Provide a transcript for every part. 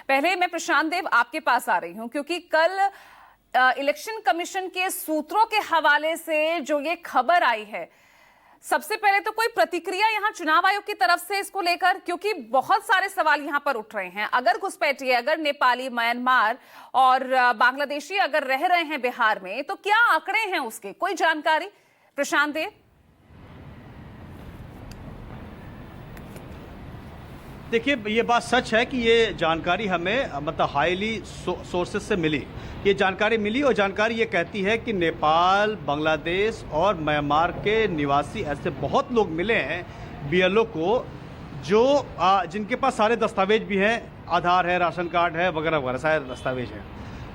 पहले मैं प्रशांत देव आपके पास आ रही हूं क्योंकि कल इलेक्शन कमीशन के सूत्रों के हवाले से जो ये खबर आई है, सबसे पहले तो कोई प्रतिक्रिया यहां चुनाव आयोग की तरफ से इसको लेकर, क्योंकि बहुत सारे सवाल यहां पर उठ रहे हैं। अगर घुसपैठिए, अगर नेपाली, म्यांमार और बांग्लादेशी अगर रह रहे हैं बिहार में, तो क्या आंकड़े हैं उसके, कोई जानकारी? प्रशांत देव। देखिए, ये बात सच है कि ये जानकारी हमें मतलब हाईली सोर्सेस से मिली। ये जानकारी मिली और जानकारी ये कहती है कि नेपाल, बांग्लादेश और म्यांमार के निवासी ऐसे बहुत लोग मिले हैं बीएलओ को, जो जिनके पास सारे दस्तावेज भी हैं, आधार है, राशन कार्ड है, वगैरह वगैरह सारे दस्तावेज हैं।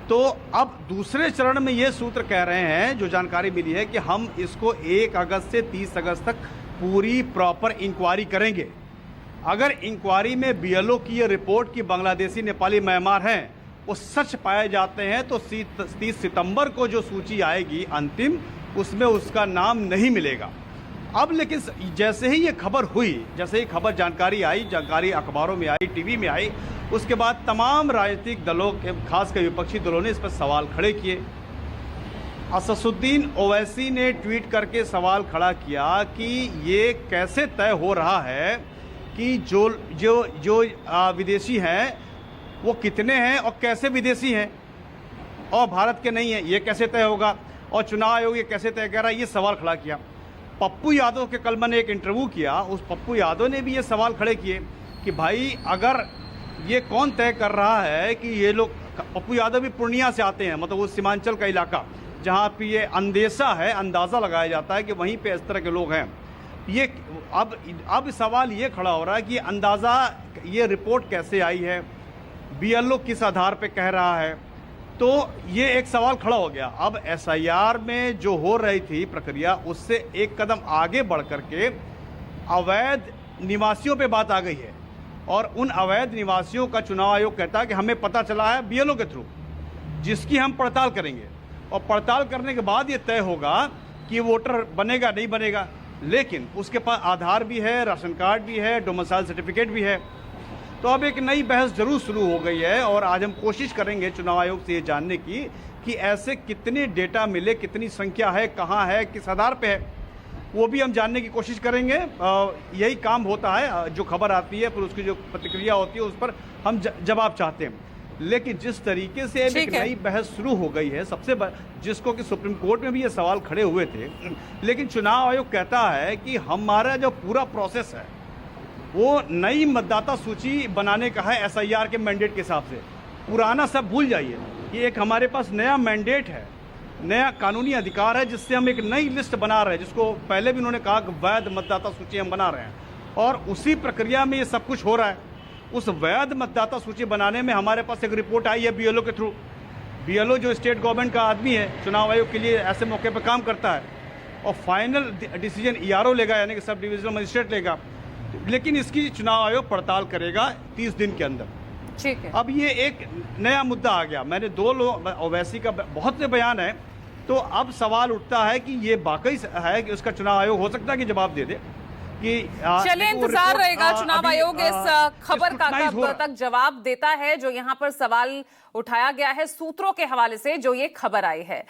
तो अब दूसरे चरण में ये सूत्र कह रहे हैं, जो जानकारी मिली है, कि हम इसको 1 अगस्त से 30 अगस्त तक पूरी प्रॉपर इंक्वायरी करेंगे। अगर इंक्वायरी में बीएलओ की ये रिपोर्ट कि बांग्लादेशी, नेपाली, म्यांमार हैं, वो सच पाए जाते हैं, तो 30 सितंबर को जो सूची आएगी अंतिम, उसमें उसका नाम नहीं मिलेगा। अब लेकिन जैसे ही ये खबर हुई, जैसे ही खबर जानकारी आई, जानकारी अखबारों में आई, टीवी में आई, उसके बाद तमाम राजनीतिक दलों के, खासकर विपक्षी दलों ने इस पर सवाल खड़े किए। असदुद्दीन ओवैसी ने ट्वीट करके सवाल खड़ा किया कि ये कैसे तय हो रहा है कि जो विदेशी हैं वो कितने हैं और कैसे विदेशी हैं और भारत के नहीं हैं, ये कैसे तय होगा, और चुनाव आयोग ये कैसे तय कर रहा है, ये सवाल खड़ा किया। पप्पू यादव के कल मैंने एक इंटरव्यू किया, उस पप्पू यादव ने भी ये सवाल खड़े किए कि भाई अगर ये कौन तय कर रहा है कि ये लोग, पप्पू यादव भी पूर्णिया से आते हैं, मतलब वो सीमांचल का इलाका जहाँ पे ये अंदेशा है, अंदाज़ा लगाया जाता है कि वहीं पे इस तरह के लोग हैं। ये अब सवाल ये खड़ा हो रहा है कि अंदाज़ा ये रिपोर्ट कैसे आई है, बीएलओ किस आधार पे कह रहा है, तो ये एक सवाल खड़ा हो गया। अब एसआईआर में जो हो रही थी प्रक्रिया, उससे एक कदम आगे बढ़ करके अवैध निवासियों पे बात आ गई है, और उन अवैध निवासियों का चुनाव आयोग कहता है कि हमें पता चला है बीएलओ के थ्रू, जिसकी हम पड़ताल करेंगे, और पड़ताल करने के बाद ये तय होगा कि वोटर बनेगा नहीं बनेगा। लेकिन उसके पास आधार भी है, राशन कार्ड भी है, डोमिसाइल सर्टिफिकेट भी है। तो अब एक नई बहस जरूर शुरू हो गई है, और आज हम कोशिश करेंगे चुनाव आयोग से ये जानने की कि ऐसे कितने डेटा मिले, कितनी संख्या है, कहाँ है, किस आधार पे है, वो भी हम जानने की कोशिश करेंगे। यही काम होता है, जो खबर आती है फिर उसकी जो प्रतिक्रिया होती है उस पर हम जवाब चाहते हैं। लेकिन जिस तरीके से एक नई बहस शुरू हो गई है, जिसको कि सुप्रीम कोर्ट में भी ये सवाल खड़े हुए थे, लेकिन चुनाव आयोग कहता है कि हमारा जो पूरा प्रोसेस है वो नई मतदाता सूची बनाने का है एसआईआर के मैंडेट के हिसाब से। पुराना सब भूल जाइए, ये एक हमारे पास नया मैंडेट है, नया कानूनी अधिकार है, जिससे हम एक नई लिस्ट बना रहे हैं, जिसको पहले भी उन्होंने कहा कि वैध मतदाता सूची हम बना रहे हैं, और उसी प्रक्रिया में ये सब कुछ हो रहा है। उस वैध मतदाता सूची बनाने में हमारे पास एक रिपोर्ट आई है बीएलओ के थ्रू। बीएलओ जो स्टेट गवर्नमेंट का आदमी है, चुनाव आयोग के लिए ऐसे मौके पर काम करता है, और फाइनल डिसीजन ईआरओ लेगा, यानी कि सब डिविजनल मजिस्ट्रेट लेगा। लेकिन इसकी चुनाव आयोग पड़ताल करेगा 30 दिन के अंदर। ठीक है। अब ये एक नया मुद्दा आ गया। मैंने 2 लोग, ओवैसी का बहुत से बयान है, तो अब सवाल उठता है कि ये वाकई है कि उसका चुनाव आयोग हो सकता है कि जवाब दे दे कि चलिए, इंतजार रहेगा चुनाव आयोग इस खबर का कब तक जवाब देता है, जो यहाँ पर सवाल उठाया गया है सूत्रों के हवाले से जो ये खबर आई है।